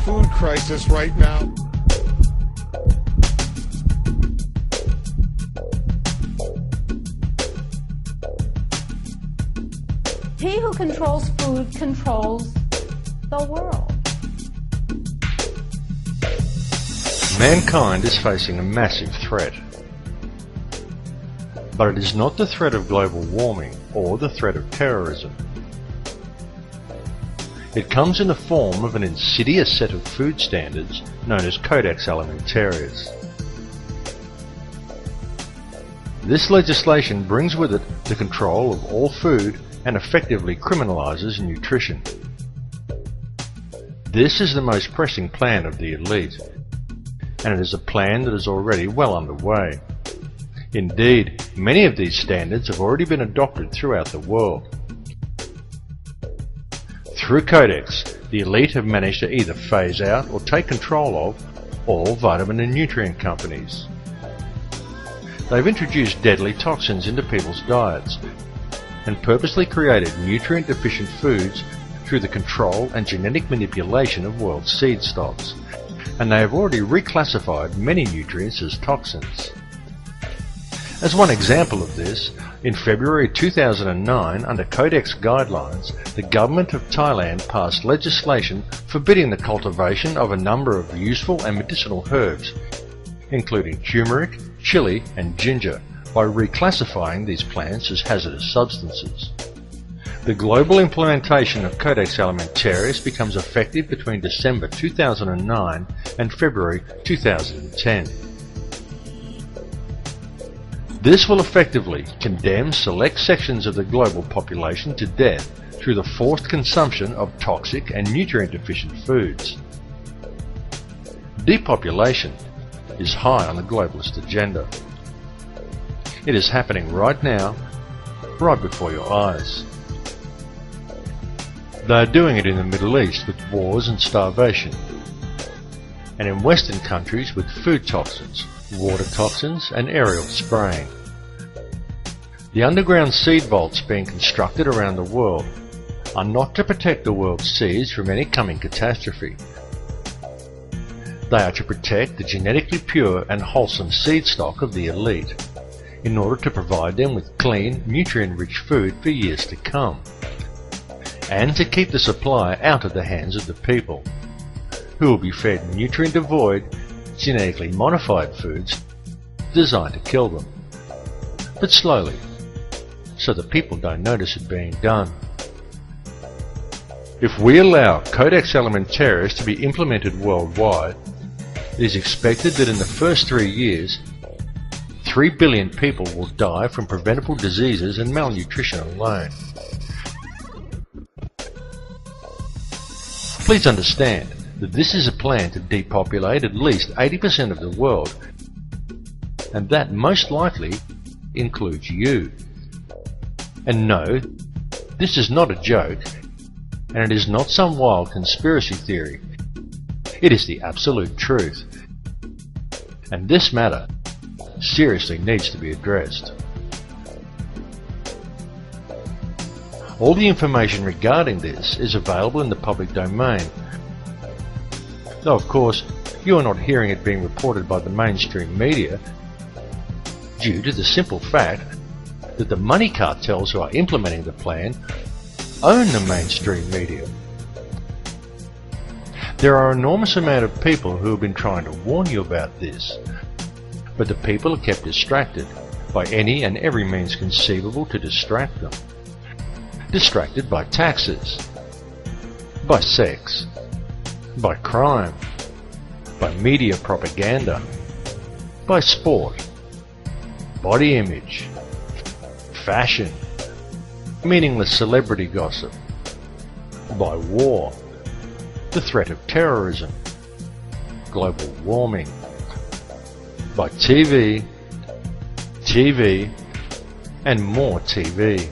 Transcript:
food crisis right now. He who controls food controls the world. Mankind is facing a massive threat. But it is not the threat of global warming or the threat of terrorism. It comes in the form of an insidious set of food standards known as CODEX ALIMENTARIUS. This legislation brings with it the control of all food and effectively criminalises nutrition. This is the most pressing plan of the elite, and it is a plan that is already well underway. Indeed, many of these standards have already been adopted throughout the world. Through CODEX, the elite have managed to either phase out or take control of all vitamin and nutrient companies. They've introduced deadly toxins into people's diets and purposely created nutrient-deficient foods through the control and genetic manipulation of world seed stocks, and they have already reclassified many nutrients as toxins. As one example of this, in February 2009, under CODEX guidelines, the government of Thailand passed legislation forbidding the cultivation of a number of useful and medicinal herbs, including turmeric, chili and ginger, by reclassifying these plants as hazardous substances. The global implementation of CODEX ALIMENTARIUS becomes effective between December 2009 and February 2010. This will effectively condemn select sections of the global population to death through the forced consumption of toxic and nutrient-deficient foods. Depopulation is high on the globalist agenda. It is happening right now, right before your eyes. They are doing it in the Middle East with wars and starvation, and in Western countries with food toxins, water toxins and aerial spraying. The underground seed vaults being constructed around the world are not to protect the world's seeds from any coming catastrophe. They are to protect the genetically pure and wholesome seed stock of the elite, in order to provide them with clean, nutrient-rich food for years to come, and to keep the supply out of the hands of the people, who will be fed nutrient-devoid, genetically modified foods designed to kill them, but slowly, so the people don't notice it being done. If we allow CODEX ALIMENTARIUS to be implemented worldwide, it is expected that in the first 3 years, 3 billion people will die from preventable diseases and malnutrition alone. Please understand that this is a plan to depopulate at least 80% of the world, and that most likely includes you. And no, this is not a joke, and it is not some wild conspiracy theory. It is the absolute truth. And this matter seriously needs to be addressed. All the information regarding this is available in the public domain, though of course you are not hearing it being reported by the mainstream media due to the simple fact that the money cartels who are implementing the plan own the mainstream media. There are an enormous amount of people who have been trying to warn you about this, but the people are kept distracted by any and every means conceivable to distract them. Distracted by taxes, by sex, by crime, by media propaganda, by sport, body image, fashion, meaningless celebrity gossip, by war, the threat of terrorism, global warming, by TV, and more TV.